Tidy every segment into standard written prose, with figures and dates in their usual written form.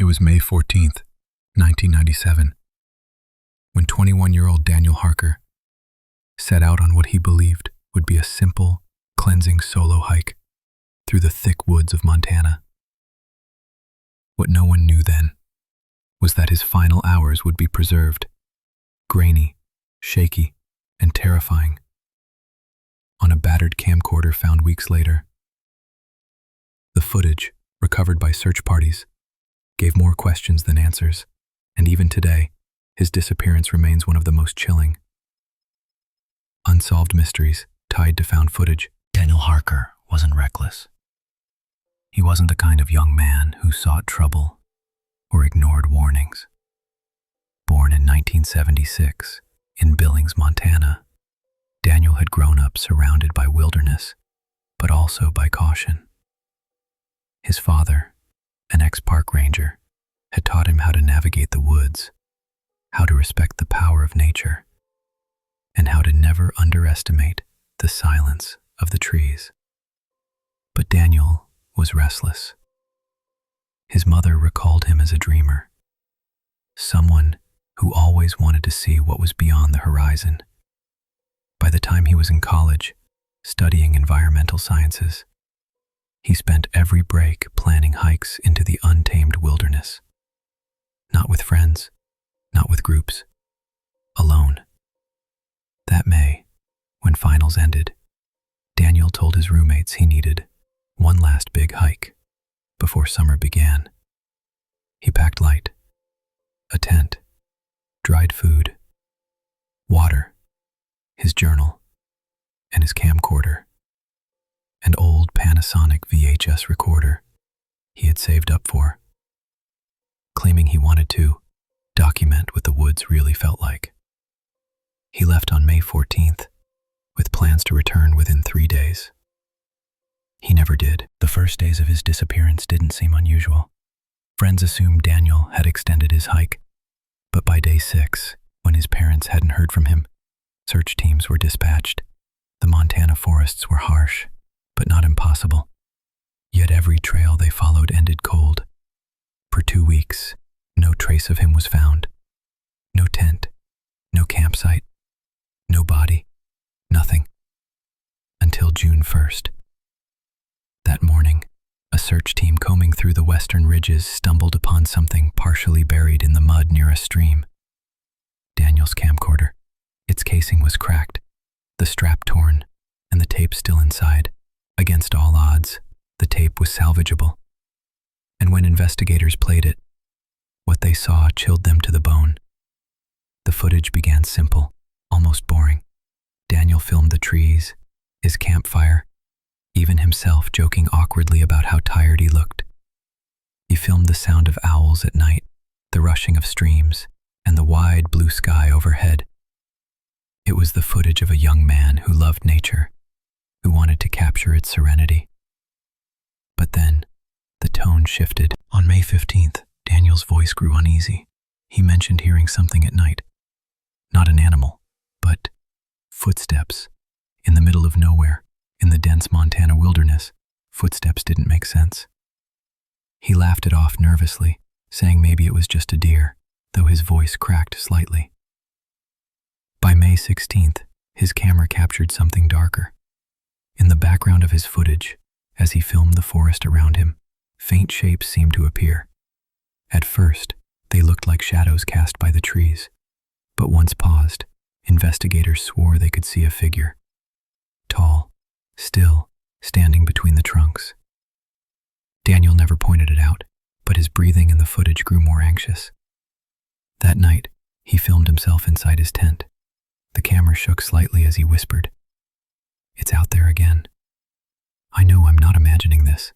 was May 14th, 1997, when 21-year-old Daniel Harker set out on what he believed would be a simple, cleansing solo hike through the thick woods of Montana. What no one knew then was that his final hours would be preserved, grainy, shaky, and terrifying, on a battered camcorder found weeks later. The footage, recovered by search parties, gave more questions than answers, and even today, his disappearance remains one of the most chilling, unsolved mysteries tied to found footage. Daniel Harker wasn't reckless. He wasn't the kind of young man who sought trouble or ignored warnings. Born in 1976 in Billings, Montana, Daniel had grown up surrounded by wilderness, but also by caution. His father, an ex-park ranger, had taught him how to navigate the woods, how to respect the power of nature, and how to never underestimate the silence of the trees. But Daniel was restless. His mother recalled him as a dreamer, someone who always wanted to see what was beyond the horizon. By the time he was in college, studying environmental sciences, he spent every break planning hikes into the untamed wilderness. Not with friends, not with groups, alone. That May, when finals ended, Daniel told his roommates he needed one last big hike before summer began. He packed light: a tent, dried food, water, his journal, and his camcorder, an old Panasonic VHS recorder he had saved up for, claiming he wanted to document what the woods really felt like. He left on May 14th, with plans to return within 3 days. He never did. The first days of his disappearance didn't seem unusual. Friends assumed Daniel had extended his hike, but by day 6, when his parents hadn't heard from him, search teams were dispatched. The Montana forests were harsh, but not impossible. Yet every trail they followed ended cold. For 2 weeks, no trace of him was found. No tent, no campsite, no body, nothing. Until June 1st. That morning, a search team combing through the western ridges stumbled upon something partially buried in the mud near a stream. Daniel's camcorder. Its casing was cracked, the strap torn, and the tape still inside. Against all odds, the tape was salvageable. And when investigators played it, what they saw chilled them to the bone. The footage began simple, almost boring. Daniel filmed the trees, his campfire, even himself joking awkwardly about how tired he looked. He filmed the sound of owls at night, the rushing of streams, and the wide blue sky overhead. It was the footage of a young man who loved nature, who wanted to capture its serenity. But then, the tone shifted. On May 15th, Daniel's voice grew uneasy. He mentioned hearing something at night. Not an animal, but footsteps. In the middle of nowhere, in the dense Montana wilderness, footsteps didn't make sense. He laughed it off nervously, saying maybe it was just a deer, though his voice cracked slightly. By May 16th, his camera captured something darker. In the background of his footage, as he filmed the forest around him, faint shapes seemed to appear. At first, they looked like shadows cast by the trees, but once paused, investigators swore they could see a figure. Tall, still, standing between the trunks. Daniel never pointed it out, but his breathing in the footage grew more anxious. That night, he filmed himself inside his tent. The camera shook slightly as he whispered, "It's out there again. I know I'm not imagining this."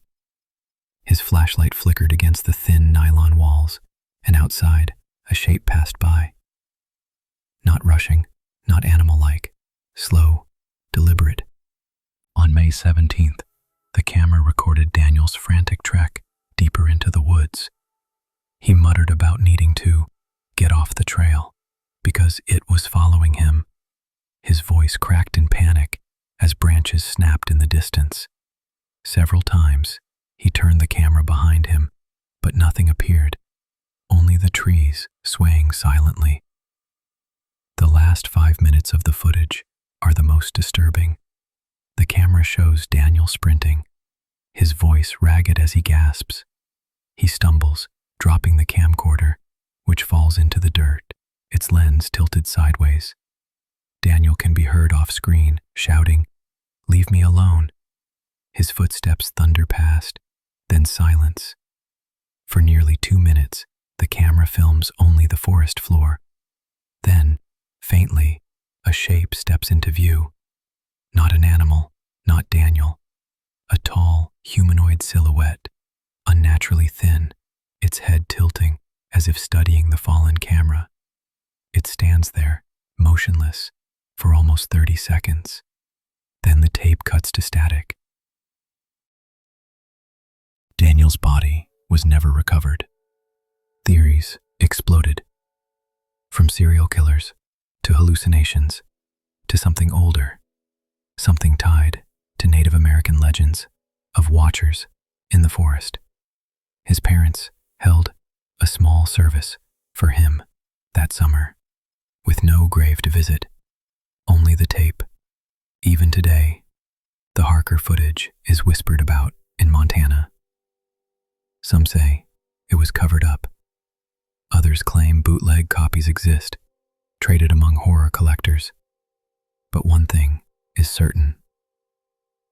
His flashlight flickered against the thin nylon walls, and outside, a shape passed by. Not rushing, not animal-like, slow, deliberate. On May 17th, the camera recorded Daniel's frantic trek deeper into the woods. He muttered about needing to get off the trail because it was following him. His voice cracked in panic as branches snapped in the distance. Several times, he turned the camera behind him, but nothing appeared. trees, swaying silently. The last 5 minutes of the footage are the most disturbing. The camera shows Daniel sprinting, his voice ragged as he gasps. He stumbles, dropping the camcorder, which falls into the dirt, its lens tilted sideways. Daniel can be heard off-screen, shouting, "Leave me alone." His footsteps thunder past, then silence. For nearly 2 minutes, the camera films only the forest floor. Then, faintly, a shape steps into view. Not an animal, not Daniel. A tall, humanoid silhouette, unnaturally thin, its head tilting as if studying the fallen camera. It stands there, motionless, for almost 30 seconds. Then the tape cuts to static. Daniel's body was never recovered. Theories exploded. From serial killers, to hallucinations, to something older, something tied to Native American legends of watchers in the forest. His parents held a small service for him that summer, with no grave to visit, only the tape. Even today, the Harker footage is whispered about in Montana. Some say it was covered up. Others claim bootleg copies exist, traded among horror collectors. But one thing is certain.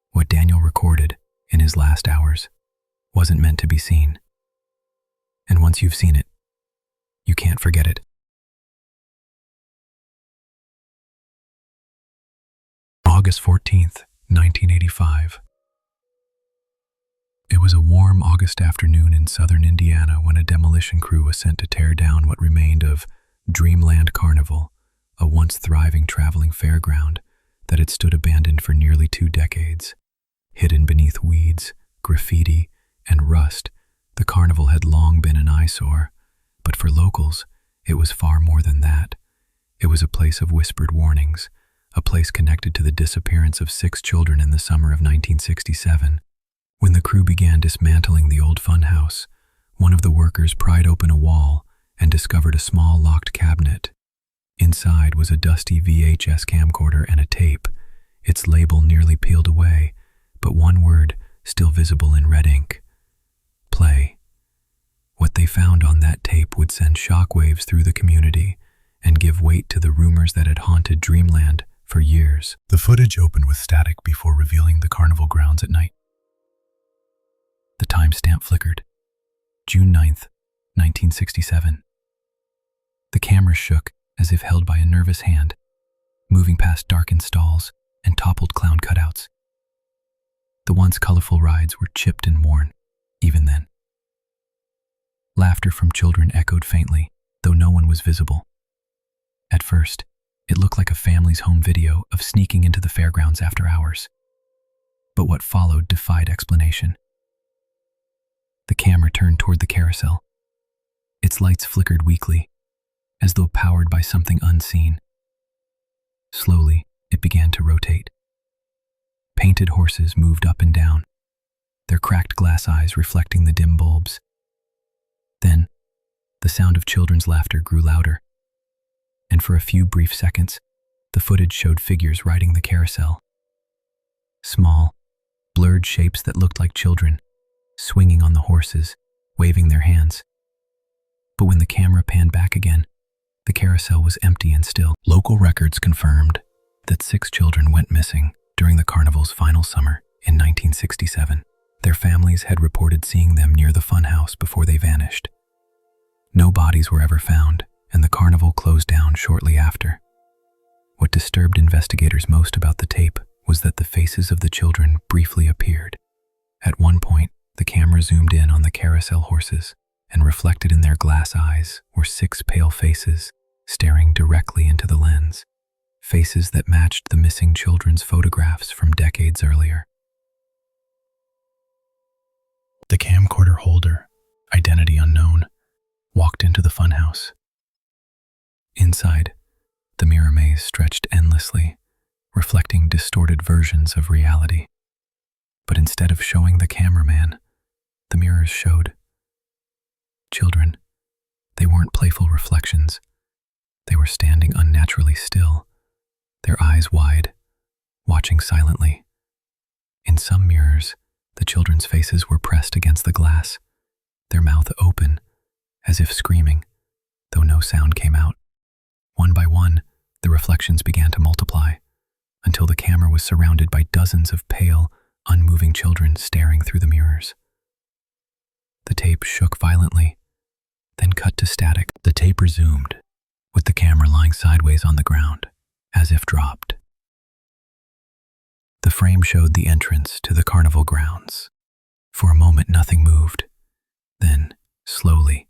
What Daniel recorded in his last hours wasn't meant to be seen. And once you've seen it, you can't forget it. August 14th, 1985. It was a warm August afternoon in southern Indiana when a demolition crew was sent to tear down what remained of Dreamland Carnival, a once thriving traveling fairground that had stood abandoned for nearly 2 decades. Hidden beneath weeds, graffiti, and rust, the carnival had long been an eyesore, but for locals, it was far more than that. It was a place of whispered warnings, a place connected to the disappearance of 6 children in the summer of 1967. When the crew began dismantling the old funhouse, one of the workers pried open a wall and discovered a small locked cabinet. Inside was a dusty VHS camcorder and a tape, its label nearly peeled away, but one word still visible in red ink: play. What they found on that tape would send shockwaves through the community and give weight to the rumors that had haunted Dreamland for years. The footage opened with static before revealing the carnival grounds at night. The timestamp flickered. June 9th, 1967. The camera shook as if held by a nervous hand, moving past darkened stalls and toppled clown cutouts. The once colorful rides were chipped and worn, even then. Laughter from children echoed faintly, though no one was visible. At first, it looked like a family's home video of sneaking into the fairgrounds after hours. But what followed defied explanation. The camera turned toward the carousel. Its lights flickered weakly, as though powered by something unseen. Slowly, it began to rotate. Painted horses moved up and down, their cracked glass eyes reflecting the dim bulbs. Then, the sound of children's laughter grew louder, and for a few brief seconds, the footage showed figures riding the carousel. Small, blurred shapes that looked like children, swinging on the horses, waving their hands. But when the camera panned back again, the carousel was empty and still. Local records confirmed that 6 children went missing during the carnival's final summer in 1967. Their families had reported seeing them near the funhouse before they vanished. No bodies were ever found, and the carnival closed down shortly after. What disturbed investigators most about the tape was that the faces of the children briefly appeared. At one point, the camera zoomed in on the carousel horses, and reflected in their glass eyes were 6 pale faces staring directly into the lens, faces that matched the missing children's photographs from decades earlier. The camcorder holder, identity unknown, walked into the funhouse. Inside, the mirror maze stretched endlessly, reflecting distorted versions of reality. But instead of showing the cameraman, the mirrors showed children. They weren't playful eyes wide, watching silently. In some mirrors, the children's faces were pressed against the glass, their mouth open, as if screaming, though no sound came out. One by one, the reflections began to multiply, until the camera was surrounded by dozens of pale, unmoving children staring through the mirrors. The tape shook violently, then cut to static. The tape resumed, with the camera lying sideways on the ground, as if dropped. The frame showed the entrance to the carnival grounds. For a moment, nothing moved. Then, slowly,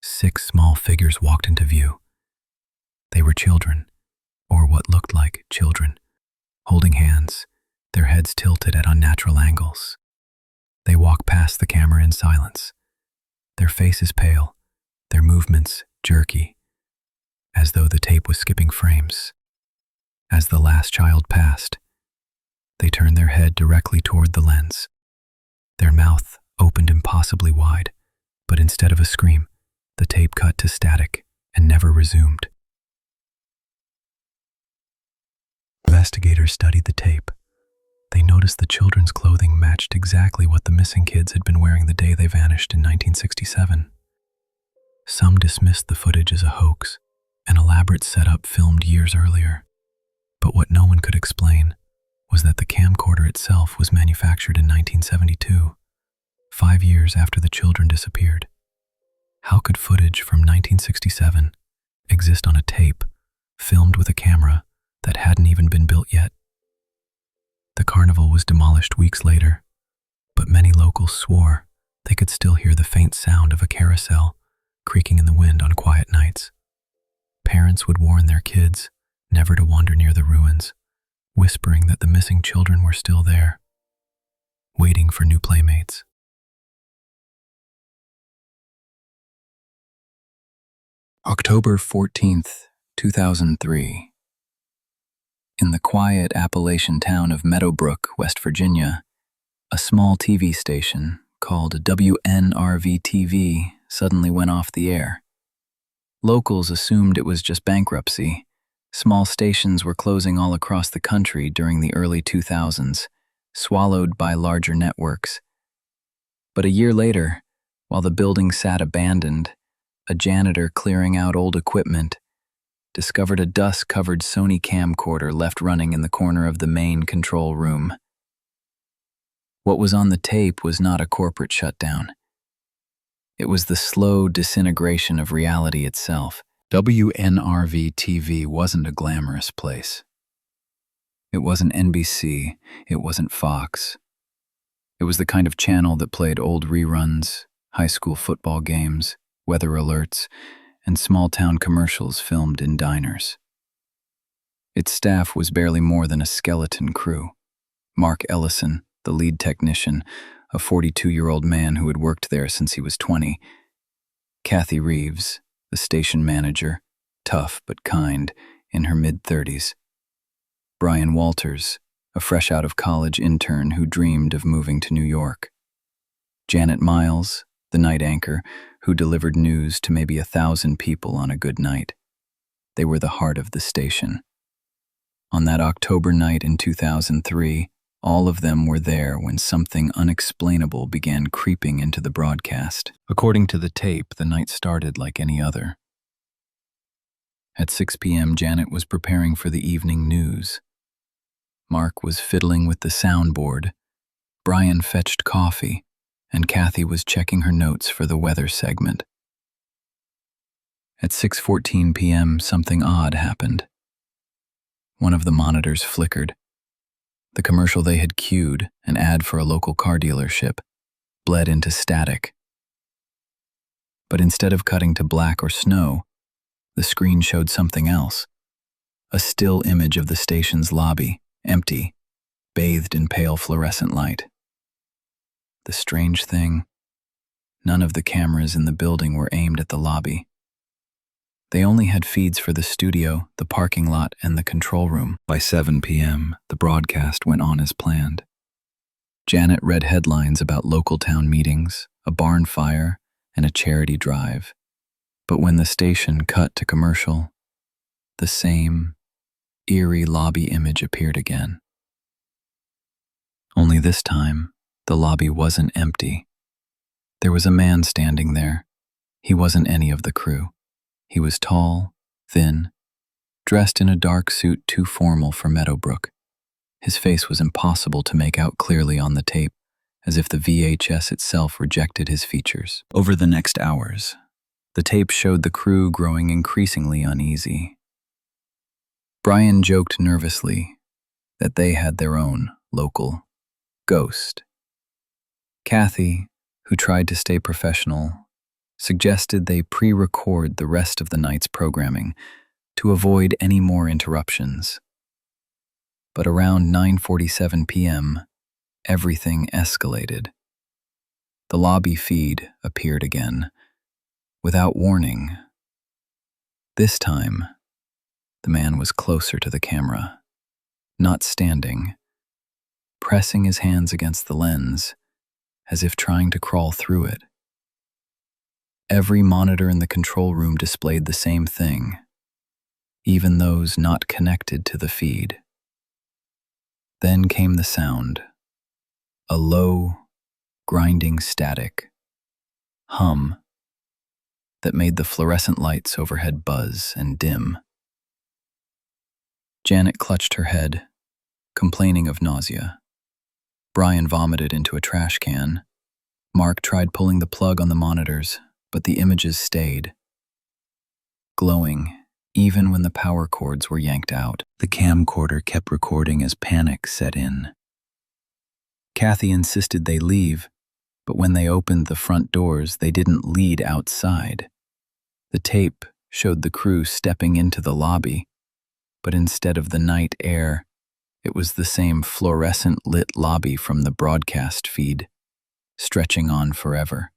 6 small figures walked into view. They were children, or what looked like children, holding hands, their heads tilted at unnatural angles. They walked past the camera in silence, their faces pale, their movements jerky, as though the tape was skipping frames. As the last child passed, they turned their head directly toward the lens. Their mouth opened impossibly wide, but instead of a scream, the tape cut to static and never resumed. Investigators studied the tape. They noticed the children's clothing matched exactly what the missing kids had been wearing the day they vanished in 1967. Some dismissed the footage as a hoax, an elaborate setup filmed years earlier. But what no one could explain was that the camcorder itself was manufactured in 1972, 5 years after the children disappeared. How could footage from 1967 exist on a tape filmed with a camera that hadn't even been built yet? The carnival was demolished weeks later, but many locals swore they could still hear the faint sound of a carousel creaking in the wind on quiet nights. Parents would warn their kids never to wander near the ruins, whispering that the missing children were still there, waiting for new playmates. October 14th, 2003. In the quiet Appalachian town of Meadowbrook, West Virginia, a small TV station called WNRV-TV suddenly went off the air. Locals assumed it was just bankruptcy. Small stations were closing all across the country during the early 2000s, swallowed by larger networks. But a year later, while the building sat abandoned, a janitor clearing out old equipment discovered a dust-covered Sony camcorder left running in the corner of the main control room. What was on the tape was not a corporate shutdown. It was the slow disintegration of reality itself. WNRV-TV wasn't a glamorous place. It wasn't NBC, it wasn't Fox. It was the kind of channel that played old reruns, high school football games, weather alerts, and small-town commercials filmed in diners. Its staff was barely more than a skeleton crew. Mark Ellison, the lead technician, a 42-year-old man who had worked there since he was 20. Kathy Reeves, the station manager, tough but kind, in her mid-30s. Brian Walters, a fresh-out-of-college intern who dreamed of moving to New York. Janet Miles, the night anchor, who delivered news to maybe 1,000 people on a good night. They were the heart of the station. On that October night in 2003, all of them were there when something unexplainable began creeping into the broadcast. According to the tape, the night started like any other. At 6 p.m., Janet was preparing for the evening news. Mark was fiddling with the soundboard. Brian fetched coffee, and Kathy was checking her notes for the weather segment. At 6:14 p.m., something odd happened. One of the monitors flickered. The commercial they had cued, an ad for a local car dealership, bled into static. But instead of cutting to black or snow, the screen showed something else. A still image of the station's lobby, empty, bathed in pale fluorescent light. The strange thing, none of the cameras in the building were aimed at the lobby. They only had feeds for the studio, the parking lot, and the control room. By 7 p.m., the broadcast went on as planned. Janet read headlines about local town meetings, a barn fire, and a charity drive. But when the station cut to commercial, the same eerie lobby image appeared again. Only this time, the lobby wasn't empty. There was a man standing there. He wasn't any of the crew. He was tall, thin, dressed in a dark suit too formal for Meadowbrook. His face was impossible to make out clearly on the tape, as if the VHS itself rejected his features. Over the next hours, the tape showed the crew growing increasingly uneasy. Brian joked nervously that they had their own local ghost. Kathy, who tried to stay professional, suggested they pre-record the rest of the night's programming to avoid any more interruptions. But around 9:47 p.m., everything escalated. The lobby feed appeared again, without warning. This time, the man was closer to the camera, not standing, pressing his hands against the lens, as if trying to crawl through it. Every monitor in the control room displayed the same thing, even those not connected to the feed. Then came the sound, a low, grinding static hum that made the fluorescent lights overhead buzz and dim. Janet clutched her head, complaining of nausea. Brian vomited into a trash can. Mark tried pulling the plug on the monitors, but the images stayed, glowing even when the power cords were yanked out. The camcorder kept recording as panic set in. Kathy insisted they leave, but when they opened the front doors, they didn't lead outside. The tape showed the crew stepping into the lobby, but instead of the night air, it was the same fluorescent-lit lobby from the broadcast feed, stretching on forever.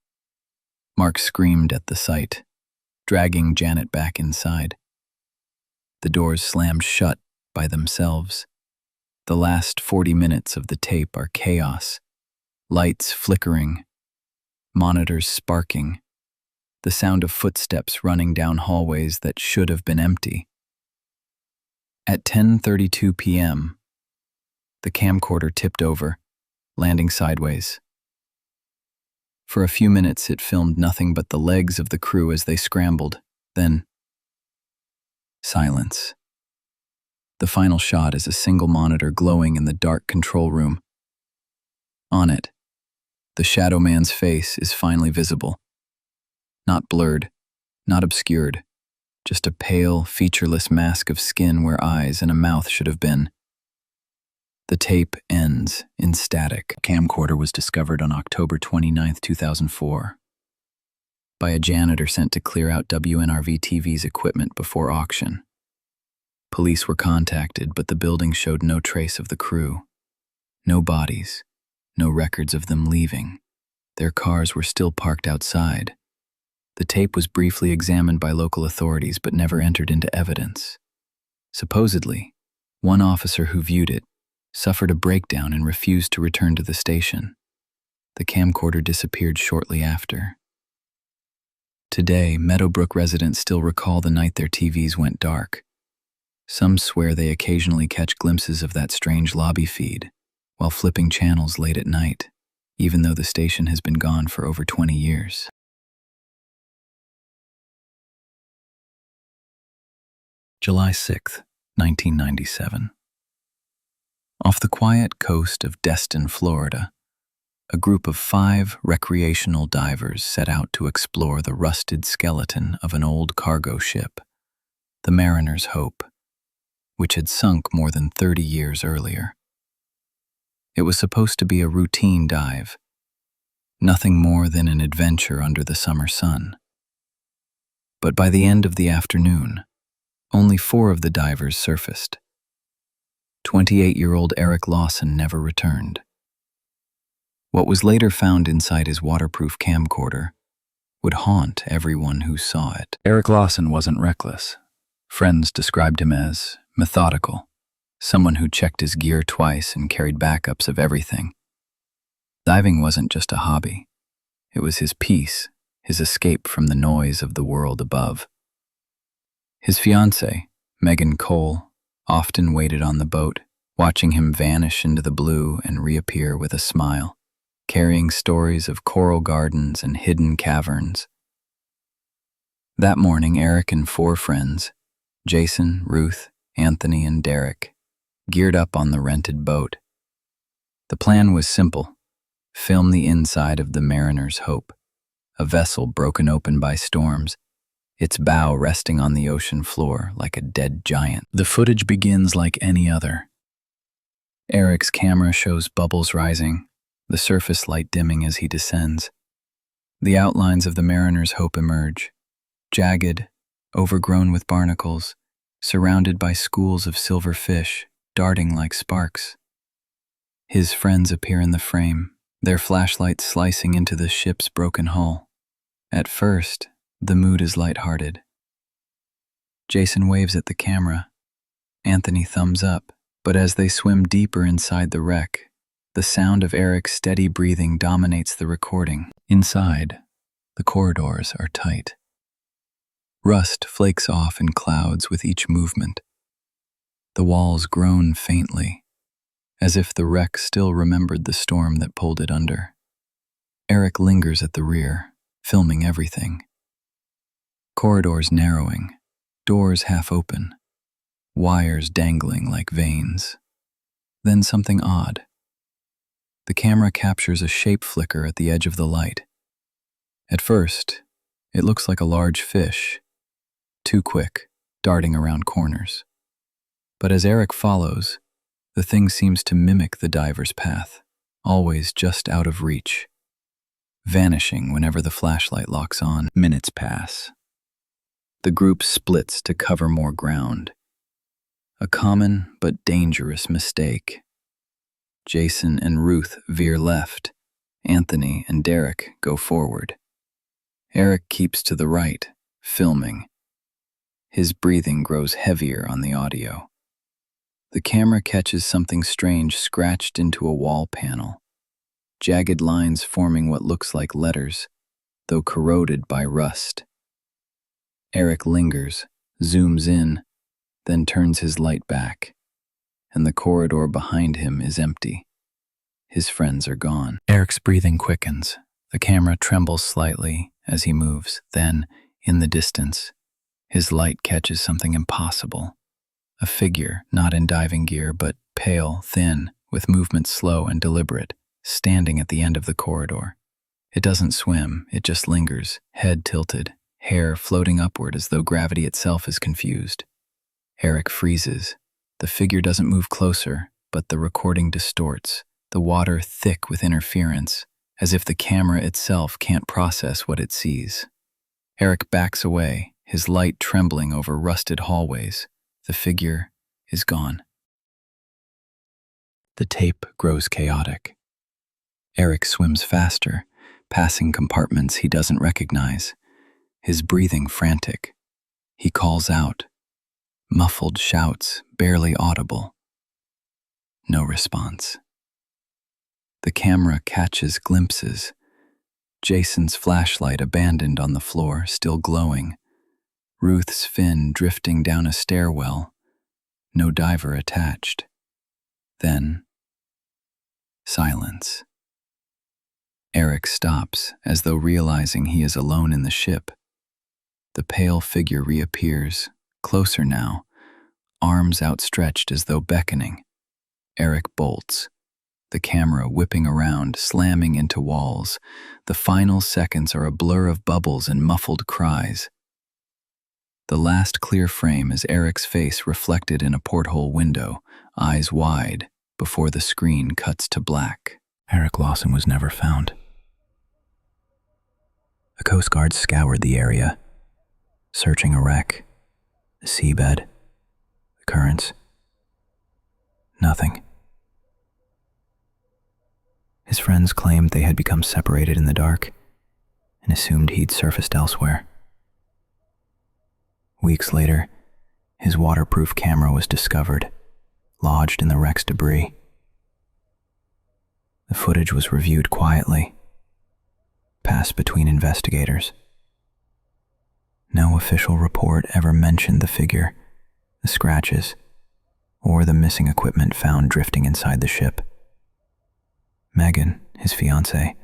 Mark screamed at the sight, dragging Janet back inside. The doors slammed shut by themselves. The last 40 minutes of the tape are chaos, lights flickering, monitors sparking, the sound of footsteps running down hallways that should have been empty. At 10:32 p.m., the camcorder tipped over, landing sideways. For a few minutes it filmed nothing but the legs of the crew as they scrambled, then silence. The final shot is a single monitor glowing in the dark control room. On it, the Shadow Man's face is finally visible. Not blurred, not obscured, just a pale, featureless mask of skin where eyes and a mouth should have been. The tape ends in static. The camcorder was discovered on October 29, 2004, by a janitor sent to clear out WNRV-TV's equipment before auction. Police were contacted, but the building showed no trace of the crew. No bodies, no records of them leaving. Their cars were still parked outside. The tape was briefly examined by local authorities but never entered into evidence. Supposedly, one officer who viewed it suffered a breakdown and refused to return to the station. The camcorder disappeared shortly after. Today, Meadowbrook residents still recall the night their TVs went dark. Some swear they occasionally catch glimpses of that strange lobby feed while flipping channels late at night, even though the station has been gone for over 20 years. July 6, 1997. Off the quiet coast of Destin, Florida, a group of 5 recreational divers set out to explore the rusted skeleton of an old cargo ship, the Mariner's Hope, which had sunk more than 30 years earlier. It was supposed to be a routine dive, nothing more than an adventure under the summer sun. But by the end of the afternoon, only 4 of the divers surfaced. 28-year-old Eric Lawson never returned. What was later found inside his waterproof camcorder would haunt everyone who saw it. Eric Lawson wasn't reckless. Friends described him as methodical, someone who checked his gear twice and carried backups of everything. Diving wasn't just a hobby. It was his peace, his escape from the noise of the world above. His fiancée, Megan Cole, often waited on the boat, watching him vanish into the blue and reappear with a smile, carrying stories of coral gardens and hidden caverns. That morning, Eric and 4 friends, Jason, Ruth, Anthony, and Derek, geared up on the rented boat. The plan was simple: film the inside of the Mariner's Hope, a vessel broken open by storms, its bow resting on the ocean floor like a dead giant. The footage begins like any other. Eric's camera shows bubbles rising, the surface light dimming as he descends. The outlines of the Mariner's Hope emerge, jagged, overgrown with barnacles, surrounded by schools of silver fish, darting like sparks. His friends appear in the frame, their flashlights slicing into the ship's broken hull. At first, the mood is lighthearted. Jason waves at the camera. Anthony thumbs up, but as they swim deeper inside the wreck, the sound of Eric's steady breathing dominates the recording. Inside, the corridors are tight. Rust flakes off in clouds with each movement. The walls groan faintly, as if the wreck still remembered the storm that pulled it under. Eric lingers at the rear, filming everything. Corridors narrowing, doors half open, wires dangling like veins. Then something odd. The camera captures a shape flicker at the edge of the light. At first, it looks like a large fish, too quick, darting around corners. But as Eric follows, the thing seems to mimic the diver's path, always just out of reach, vanishing whenever the flashlight locks on. Minutes pass. The group splits to cover more ground. A common but dangerous mistake. Jason and Ruth veer left. Anthony and Derek go forward. Eric keeps to the right, filming. His breathing grows heavier on the audio. The camera catches something strange scratched into a wall panel, jagged lines forming what looks like letters, though corroded by rust. Eric lingers, zooms in, then turns his light back, and the corridor behind him is empty. His friends are gone. Eric's breathing quickens. The camera trembles slightly as he moves. Then, in the distance, his light catches something impossible. A figure, not in diving gear, but pale, thin, with movements slow and deliberate, standing at the end of the corridor. It doesn't swim, it just lingers, head tilted, hair floating upward as though gravity itself is confused. Eric freezes. The figure doesn't move closer, but the recording distorts, the water thick with interference, as if the camera itself can't process what it sees. Eric backs away, his light trembling over rusted hallways. The figure is gone. The tape grows chaotic. Eric swims faster, passing compartments he doesn't recognize, his breathing frantic. He calls out, muffled shouts barely audible. No response. The camera catches glimpses. Jason's flashlight abandoned on the floor, still glowing. Ruth's fin drifting down a stairwell. No diver attached. Then, silence. Eric stops, as though realizing he is alone in the ship. The pale figure reappears, closer now, arms outstretched as though beckoning. Eric bolts, the camera whipping around, slamming into walls. The final seconds are a blur of bubbles and muffled cries. The last clear frame is Eric's face reflected in a porthole window, eyes wide, before the screen cuts to black. Eric Lawson was never found. The Coast Guard scoured the area, searching a wreck, the seabed, the currents. Nothing. His friends claimed they had become separated in the dark and assumed he'd surfaced elsewhere. Weeks later, his waterproof camera was discovered, lodged in the wreck's debris. The footage was reviewed quietly, passed between investigators. No official report ever mentioned the figure, the scratches, or the missing equipment found drifting inside the ship. Megan, his fiancée,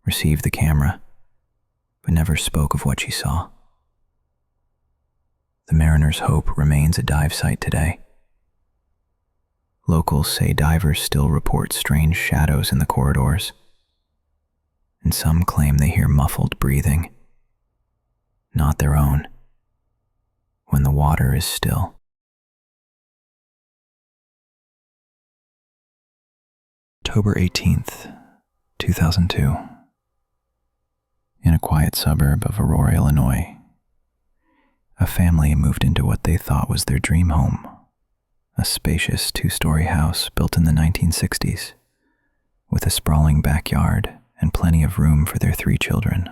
received the camera, but never spoke of what she saw. The Mariner's Hope remains a dive site today. Locals say divers still report strange shadows in the corridors, and some claim they hear muffled breathing, not their own, when the water is still. October 18th, 2002. In a quiet suburb of Aurora, Illinois, a family moved into what they thought was their dream home, a spacious 2-story house built in the 1960s, with a sprawling backyard and plenty of room for their 3 children.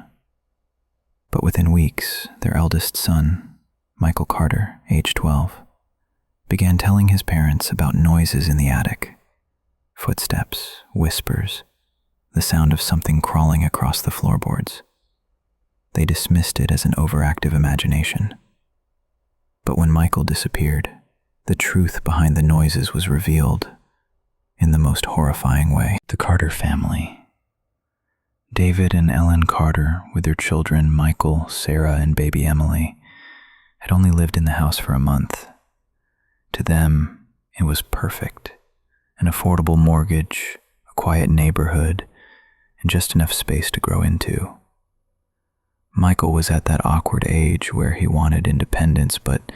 But within weeks, their eldest son, Michael Carter, age 12, began telling his parents about noises in the attic, footsteps, whispers, the sound of something crawling across the floorboards. They dismissed it as an overactive imagination. But when Michael disappeared, the truth behind the noises was revealed in the most horrifying way. The Carter family. David and Ellen Carter, with their children Michael, Sarah, and baby Emily, had only lived in the house for a month. To them, it was perfect. An affordable mortgage, a quiet neighborhood, and just enough space to grow into. Michael was at that awkward age where he wanted independence but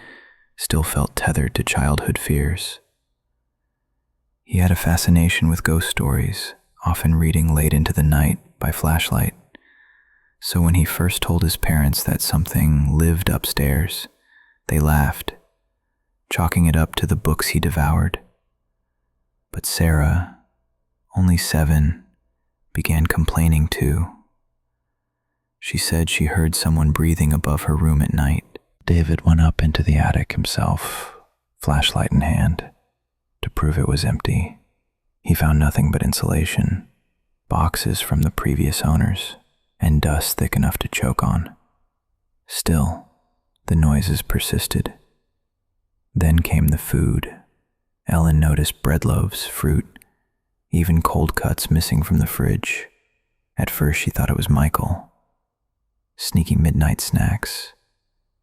still felt tethered to childhood fears. He had a fascination with ghost stories, often reading late into the night by flashlight. So when he first told his parents that something lived upstairs, they laughed, chalking it up to the books he devoured. But Sarah, only 7, began complaining too. She said she heard someone breathing above her room at night. David went up into the attic himself, flashlight in hand, to prove it was empty. He found nothing but insulation, boxes from the previous owners, and dust thick enough to choke on. Still, the noises persisted. Then came the food. Ellen noticed bread loaves, fruit, even cold cuts missing from the fridge. At first she thought it was Michael. Sneaky midnight snacks,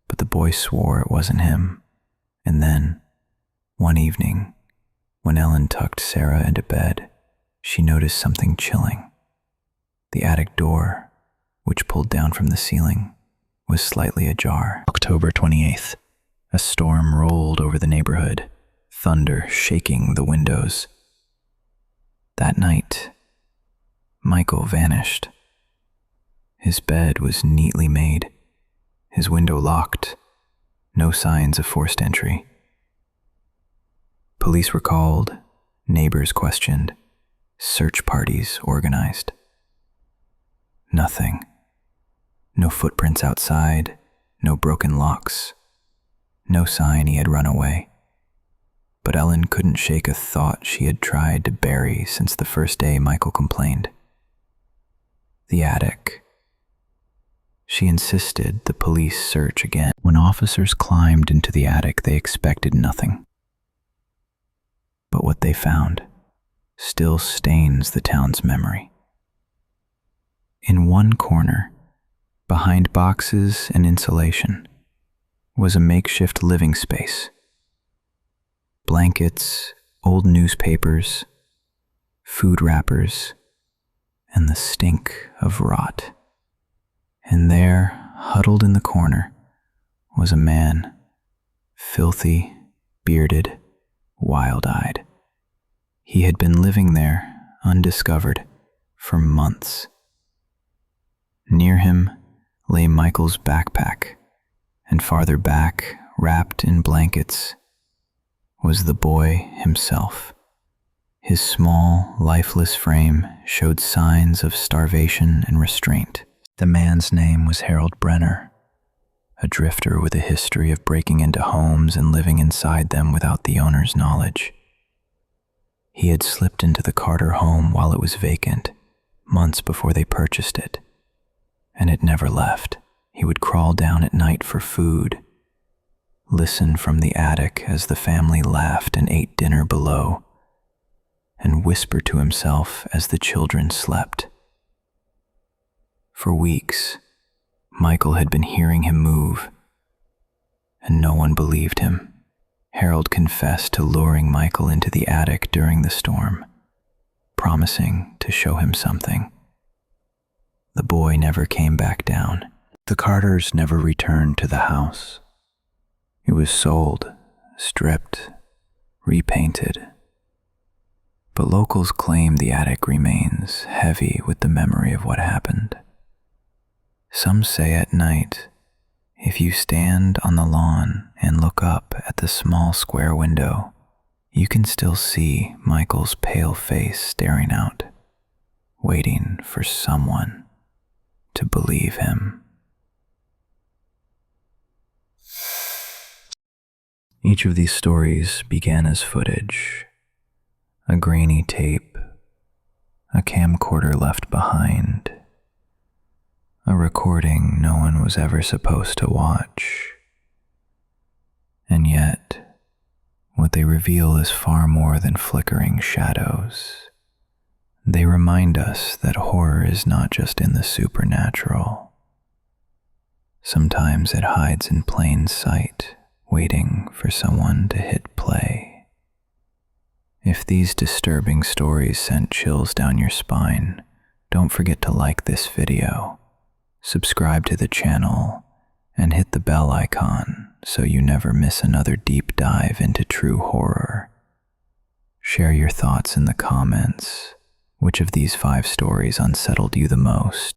but the boy swore it wasn't him. And then, one evening, when Ellen tucked Sarah into bed, she noticed something chilling. The attic door, which pulled down from the ceiling, was slightly ajar. October 28th, a storm rolled over the neighborhood, thunder shaking the windows. That night, Michael vanished. His bed was neatly made, his window locked, no signs of forced entry. Police were called, neighbors questioned, search parties organized. Nothing. No footprints outside, no broken locks, no sign he had run away. But Ellen couldn't shake a thought she had tried to bury since the first day Michael complained. The attic. She insisted the police search again. When officers climbed into the attic, they expected nothing. But what they found still stains the town's memory. In one corner, behind boxes and insulation, was a makeshift living space. Blankets, old newspapers, food wrappers, and the stink of rot. And there, huddled in the corner, was a man, filthy, bearded, wild-eyed. He had been living there, undiscovered, for months. Near him lay Michael's backpack, and farther back, wrapped in blankets, was the boy himself. His small, lifeless frame showed signs of starvation and restraint. The man's name was Harold Brenner, a drifter with a history of breaking into homes and living inside them without the owner's knowledge. He had slipped into the Carter home while it was vacant, months before they purchased it, and had never left. He would crawl down at night for food, listen from the attic as the family laughed and ate dinner below, and whisper to himself as the children slept. For weeks, Michael had been hearing him move, and no one believed him. Harold confessed to luring Michael into the attic during the storm, promising to show him something. The boy never came back down. The Carters never returned to the house. It was sold, stripped, repainted. But locals claim the attic remains heavy with the memory of what happened. Some say at night, if you stand on the lawn and look up at the small square window, you can still see Michael's pale face staring out, waiting for someone to believe him. Each of these stories began as footage, a grainy tape, a camcorder left behind, a recording no one was ever supposed to watch. And yet, what they reveal is far more than flickering shadows. They remind us that horror is not just in the supernatural. Sometimes it hides in plain sight, waiting for someone to hit play. If these disturbing stories sent chills down your spine, don't forget to like this video, subscribe to the channel, and hit the bell icon so you never miss another deep dive into true horror. Share your thoughts in the comments. Which of these 5 stories unsettled you the most?